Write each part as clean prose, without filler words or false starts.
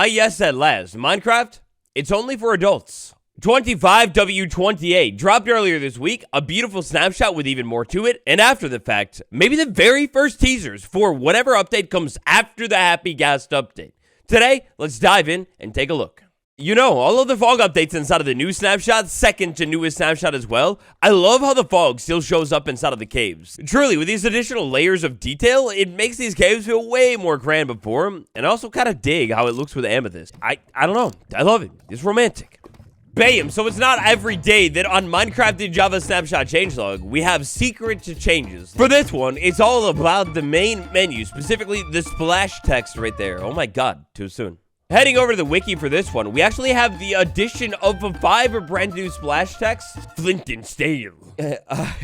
Yes, at last. Minecraft, it's only for adults. 25W28 dropped earlier this week, a beautiful snapshot with even more to it, and after the fact, maybe the very first teasers for whatever update comes after the Happy Gas update. Today, let's dive in and take a look. You know, all of the fog updates inside of the new snapshot, second to newest snapshot as well. I love how the fog still shows up inside of the caves. Truly, with these additional layers of detail, it makes these caves feel way more grand before, and I also kind of dig how it looks with amethyst. I don't know. I love it. It's romantic. Bam! So it's not every day that on Minecraft in Java Snapshot changelog, we have secret changes. For this one, it's all about the main menu, specifically the splash text right there. Oh my god, too soon. Heading over to the wiki for this one, we actually have the addition of 5 brand new splash texts, Flint and Steel.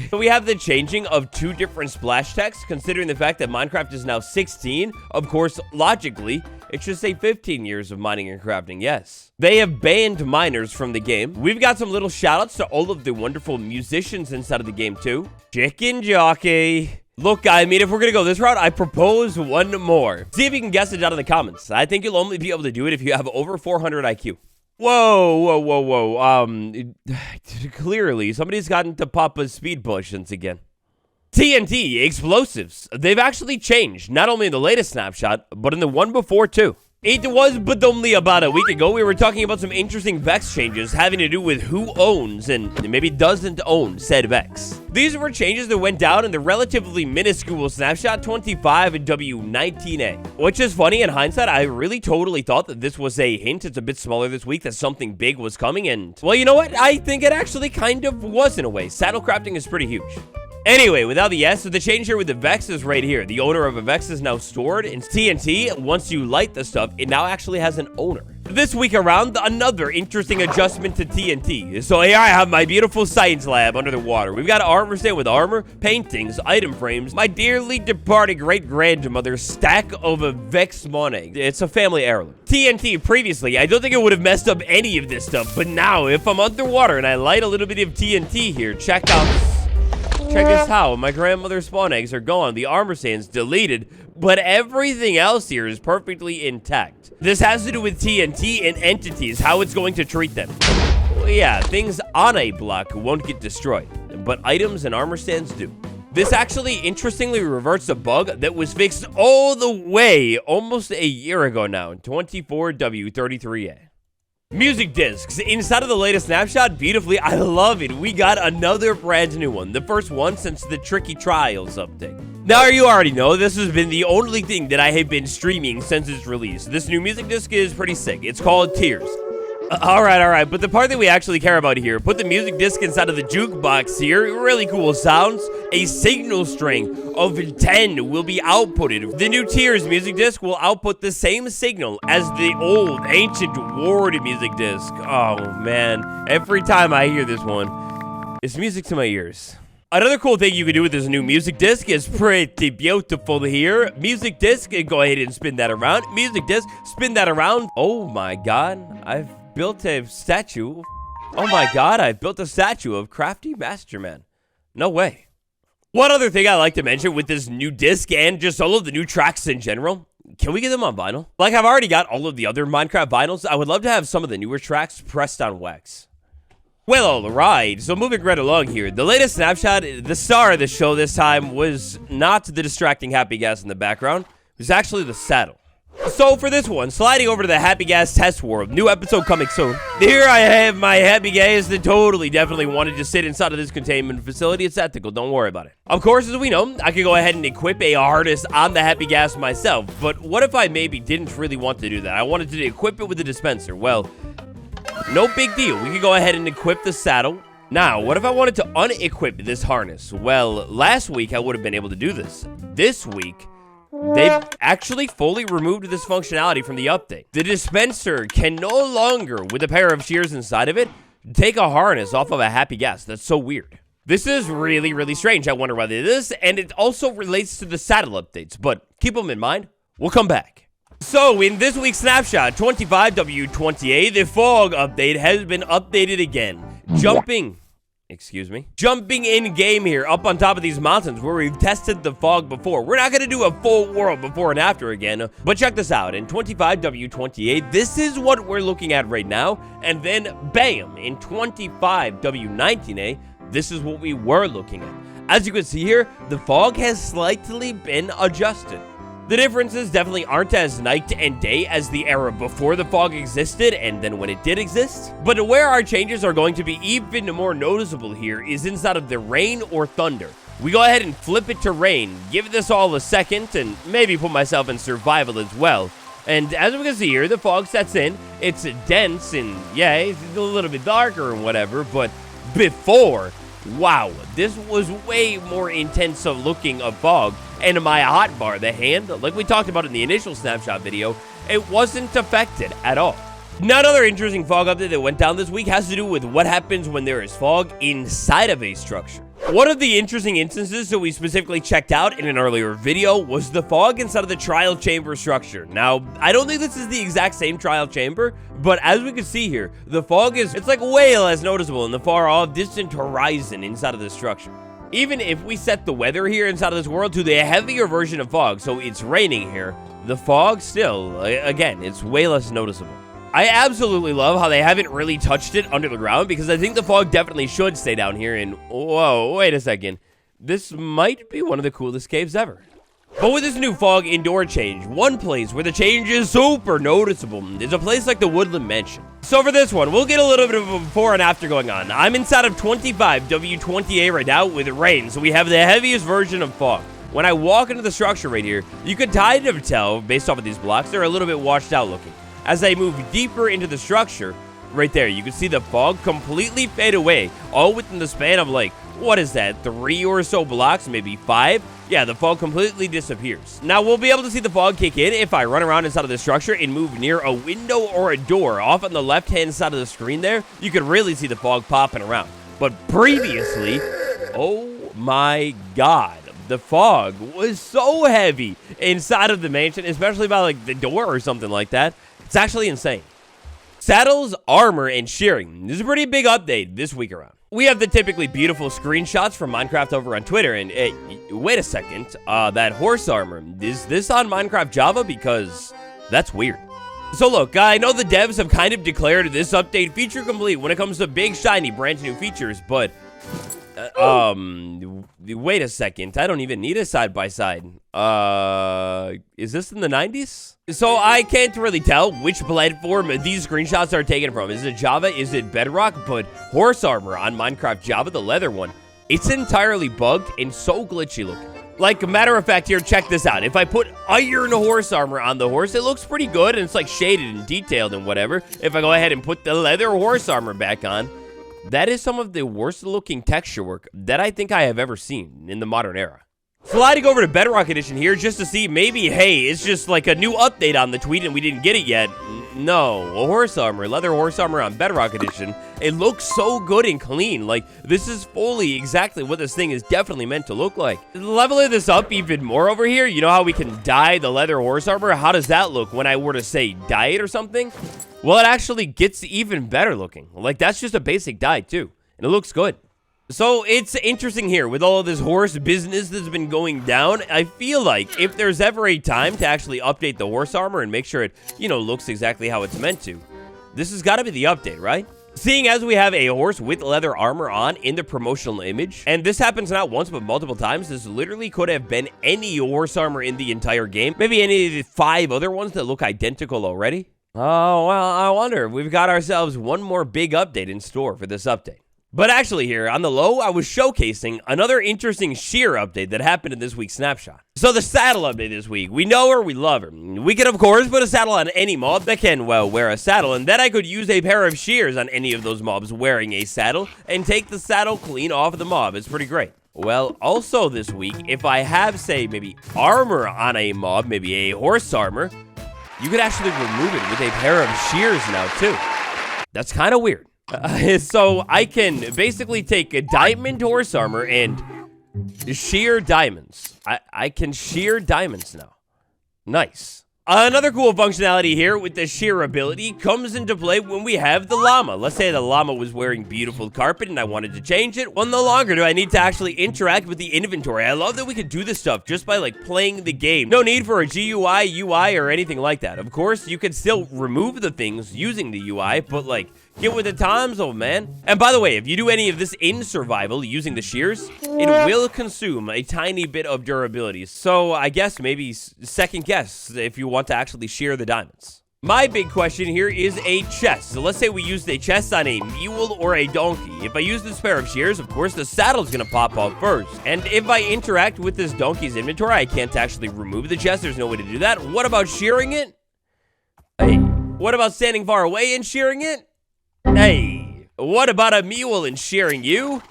So we have the changing of 2 different splash texts, considering the fact that Minecraft is now 16. Of course, logically, it should say 15 years of mining and crafting, yes. They have banned miners from the game. We've got some little shoutouts to all of the wonderful musicians inside of the game too. Chicken Jockey. Look, I mean, if we're gonna go this route, I propose one more. See if you can guess it down in the comments. I think you'll only be able to do it if you have over 400 IQ. Whoa. Clearly, somebody's gotten to Papa's speed potions again. TNT explosives. They've actually changed, not only in the latest snapshot, but in the one before too. It was but only about a week ago we were talking about some interesting Vex changes having to do with who owns and maybe doesn't own said Vex. These were changes that went down in the relatively minuscule snapshot 25W19A. Which is funny, in hindsight, I really totally thought that this was a hint. It's a bit smaller this week, that something big was coming, and well, you know what? I think it actually kind of was in a way. Saddle crafting is pretty huge. Anyway, without the S, so the change here with the Vex is right here. The owner of a Vex is now stored in TNT. Once you light the stuff, it now actually has an owner. This week around, another interesting adjustment to TNT. So here I have my beautiful science lab under the water. We've got an armor stand with armor, paintings, item frames, my dearly departed great-grandmother's stack of a Vex spawn egg. It's a family heirloom. TNT previously, I don't think it would have messed up any of this stuff, but now if I'm underwater and I light a little bit of TNT here, check this out. My grandmother's spawn eggs are gone. The armor stand's deleted, but everything else here is perfectly intact. This has to do with TNT and entities, how it's going to treat them. Well, yeah, things on a block won't get destroyed, but items and armor stands do. This actually interestingly reverts a bug that was fixed all the way almost a year ago now, 24W33A. Music discs inside of the latest snapshot, beautifully. I love it. We got another brand new one, the first one since the Tricky Trials update. Now, you already know this has been the only thing that I have been streaming since its release. This new music disc is pretty sick. It's called Tears. All right, but the part that we actually care about here, put the music disc inside of the jukebox here. Really cool sounds. A signal string of 10 will be outputted. The new Tears music disc will output the same signal as the old ancient Ward music disc. Oh man, every time I hear this one, it's music to my ears. Another cool thing you can do with this new music disc is pretty beautiful here. Music disc, go ahead and spin that around. Music disc, spin that around. Oh my god, I've built a statue. Oh my god, I've built a statue of Crafty Masterman. No way. One other thing I like to mention with this new disc and just all of the new tracks in general, can we get them on vinyl? Like, I've already got all of the other Minecraft vinyls. I would love to have some of the newer tracks pressed on wax. Well, alright, so moving right along here, the latest snapshot, the star of the show this time was not the distracting Happy Gas in the background, it was actually the saddle. So for this one, sliding over to the Happy Gas test world, new episode coming soon. Here I have my Happy Gas that definitely wanted to sit inside of this containment facility. It's ethical, don't worry about it. Of course, as we know, I could go ahead and equip a harness on the Happy Gas myself, but what if I maybe didn't really want to do that? I wanted to equip it with a dispenser. Well, no big deal. We could go ahead and equip the saddle. Now, what if I wanted to unequip this harness? Well, last week I would have been able to do this. This week, they've actually fully removed this functionality from the update. The dispenser can no longer, with a pair of shears inside of it, take a harness off of a Happy Gas. That's so weird. This is really, really strange. I wonder why they did this, and it also relates to the saddle updates, but keep them in mind. We'll come back. So, in this week's snapshot, 25W28, the fog update has been updated again. Jumping Excuse me. Jumping in game here up on top of these mountains where we've tested the fog before. We're not going to do a full world before and after again, but check this out. In 25W28, this is what we're looking at right now. And then bam, in 25W19A, this is what we were looking at. As you can see here, the fog has slightly been adjusted. The differences definitely aren't as night and day as the era before the fog existed and then when it did exist. But where our changes are going to be even more noticeable here is inside of the rain or thunder. We go ahead and flip it to rain, give this all a second, and maybe put myself in survival as well. And as we can see here, the fog sets in. It's dense and yeah, it's a little bit darker and whatever, but before, wow, this was way more intense of looking of fog. And my hotbar, the hand, like we talked about in the initial snapshot video, it wasn't affected at all. Now, another interesting fog update that went down this week has to do with what happens when there is fog inside of a structure. One of the interesting instances that we specifically checked out in an earlier video was the fog inside of the trial chamber structure. Now, I don't think this is the exact same trial chamber, but as we can see here, the fog it's like way less noticeable in the far off distant horizon inside of the structure. Even if we set the weather here inside of this world to the heavier version of fog, so it's raining here, the fog still, again, it's way less noticeable. I absolutely love how they haven't really touched it under the ground because I think the fog definitely should stay down here. And whoa, wait a second. This might be one of the coolest caves ever. But with this new fog indoor change, one place where the change is super noticeable is a place like the Woodland Mansion. So for this one, we'll get a little bit of a before and after going on. I'm inside of 25W28 right now with rain, so we have the heaviest version of fog. When I walk into the structure right here, you can kind of tell, based off of these blocks, they're a little bit washed out looking. As I move deeper into the structure, right there, you can see the fog completely fade away, all within the span of like, what is that, 3 or so blocks, maybe 5? Yeah, the fog completely disappears. Now, we'll be able to see the fog kick in if I run around inside of the structure and move near a window or a door. Off on the left-hand side of the screen there, you can really see the fog popping around. But previously, oh my god, the fog was so heavy inside of the mansion, especially by like the door or something like that. It's actually insane. Saddles, armor, and shearing. This is a pretty big update this week around. We have the typically beautiful screenshots from Minecraft over on Twitter, and hey, wait a second, that horse armor, is this on Minecraft Java? Because that's weird. So look, I know the devs have kind of declared this update feature complete when it comes to big, shiny, brand new features, but wait a second, I don't even need a side-by-side. Is this in the 90s? So I can't really tell which platform these screenshots are taken from. Is it Java? Is it Bedrock? But horse armor on Minecraft Java, the leather one, it's entirely bugged and so glitchy looking. Like, a matter of fact here, check this out. If I put iron horse armor on the horse, it looks pretty good and it's like shaded and detailed and whatever. If I go ahead and put the leather horse armor back on, that is some of the worst looking texture work that I think I have ever seen in the modern era. Sliding over to Bedrock Edition here just to see maybe, hey, it's just like a new update on the tweet and we didn't get it yet. No, a horse armor, leather horse armor on Bedrock Edition. It looks so good and clean. Like, this is fully exactly what this thing is definitely meant to look like. Leveling this up even more over here, you know how we can dye the leather horse armor? How does that look when I were to say dye it or something? Well, it actually gets even better looking. Like, that's just a basic dye too, and it looks good. So it's interesting here with all of this horse business that's been going down. I feel like if there's ever a time to actually update the horse armor and make sure it, you know, looks exactly how it's meant to, this has got to be the update, right? Seeing as we have a horse with leather armor on in the promotional image, and this happens not once but multiple times, this literally could have been any horse armor in the entire game. Maybe any of the 5 other ones that look identical already. Oh, well, I wonder if we've got ourselves one more big update in store for this update. But actually here, on the low, I was showcasing another interesting shear update that happened in this week's Snapshot. So the saddle update this week, we know her, we love her. We can, of course, put a saddle on any mob that can, well, wear a saddle, and then I could use a pair of shears on any of those mobs wearing a saddle and take the saddle clean off of the mob. It's pretty great. Well, also this week, if I have, say, maybe armor on a mob, maybe a horse armor, you could actually remove it with a pair of shears now, too. That's kind of weird. So I can basically take a diamond horse armor and shear diamonds. I can shear diamonds now. Nice. Another cool functionality here with the shear ability comes into play when we have the llama. Let's say the llama was wearing beautiful carpet and I wanted to change it. Well, no longer do I need to actually interact with the inventory. I love that we can do this stuff just by like playing the game. No need for a GUI, UI, or anything like that. Of course, you can still remove the things using the UI, but like, get with the times, old man. And by the way, if you do any of this in survival using the shears, it will consume a tiny bit of durability. So I guess maybe second guess if you want to actually shear the diamonds. My big question here is a chest. So let's say we used a chest on a mule or a donkey. If I use this pair of shears, of course, the saddle's gonna pop off first. And if I interact with this donkey's inventory, I can't actually remove the chest. There's no way to do that. What about shearing it? Hey, what about standing far away and shearing it? Hey, what about a mule and shearing you?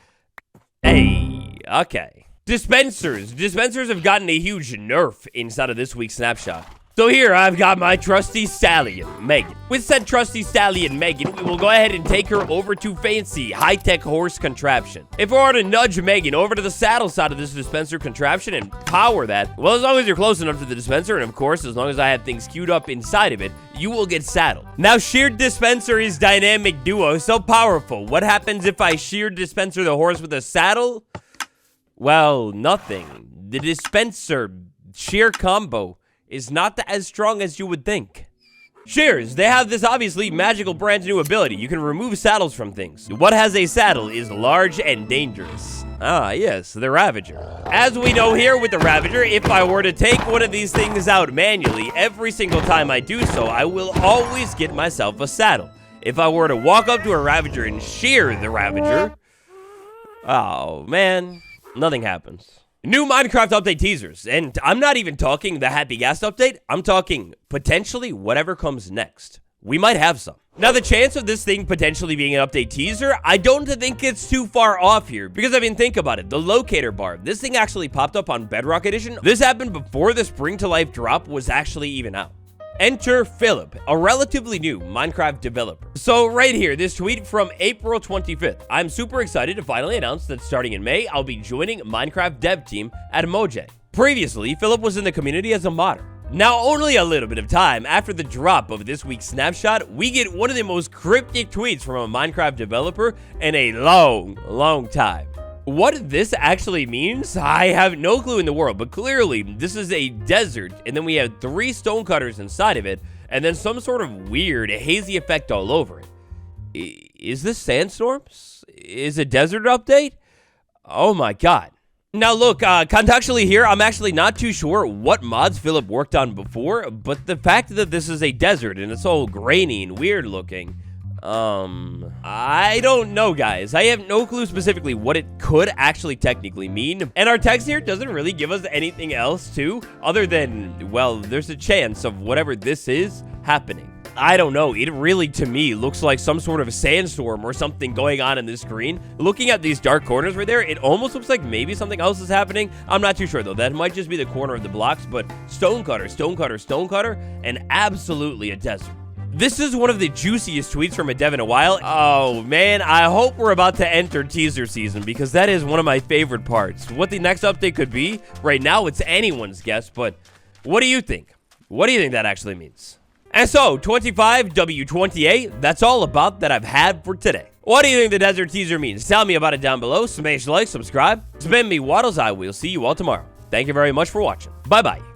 Hey, okay. Dispensers. Dispensers have gotten a huge nerf inside of this week's Snapshot. So here, I've got my trusty stallion, Megan. With said trusty stallion, Megan, we will go ahead and take her over to fancy, high-tech horse contraption. If I were to nudge Megan over to the saddle side of this dispenser contraption and power that, well, as long as you're close enough to the dispenser, and of course, as long as I have things queued up inside of it, you will get saddled. Now, sheared dispenser is dynamic duo, so powerful. What happens if I sheared dispenser the horse with a saddle? Well, nothing. The dispenser shear combo is not as strong as you would think. Shears, they have this obviously magical brand new ability. You can remove saddles from things. What has a saddle is large and dangerous. Ah, yes, the Ravager. As we know here with the Ravager, if I were to take one of these things out manually, every single time I do so, I will always get myself a saddle. If I were to walk up to a Ravager and shear the Ravager, oh man, nothing happens. New Minecraft update teasers, and I'm not even talking the Happy Gas update, I'm talking potentially whatever comes next. We might have some. Now, the chance of this thing potentially being an update teaser, I don't think it's too far off here, because I mean, think about it, the locator bar, this thing actually popped up on Bedrock Edition. This happened before the Spring to Life drop was actually even out. Enter Philip, a relatively new Minecraft developer. So right here, this tweet from April 25th. I'm super excited to finally announce that starting in May, I'll be joining Minecraft dev team at Mojang. Previously, Philip was in the community as a modder. Now, only a little bit of time after the drop of this week's Snapshot, we get one of the most cryptic tweets from a Minecraft developer in a long time. What this actually means, I have no clue in the world, but clearly this is a desert, and then we have 3 stone cutters inside of it, and then some sort of weird hazy effect all over it. Is this sandstorms? Is a desert update? Oh my god. Now look, contextually here, I'm actually not too sure what mods Philip worked on before, but the fact that this is a desert and it's all grainy and weird looking, I don't know, guys. I have no clue specifically what it could actually technically mean. And our text here doesn't really give us anything else, too, other than, well, there's a chance of whatever this is happening. I don't know. It really, to me, looks like some sort of sandstorm or something going on in this screen. Looking at these dark corners right there, it almost looks like maybe something else is happening. I'm not too sure, though. That might just be the corner of the blocks, but stone cutter, stone cutter, stone cutter, and absolutely a desert. This is one of the juiciest tweets from a dev in a while. Oh, man, I hope we're about to enter teaser season because that is one of my favorite parts. What the next update could be, right now it's anyone's guess, but what do you think? What do you think that actually means? And so, 25W28, that's all about that I've had for today. What do you think the desert teaser means? Tell me about it down below. Smash like, subscribe. It's been me, Waddles. I will see you all tomorrow. Thank you very much for watching. Bye-bye.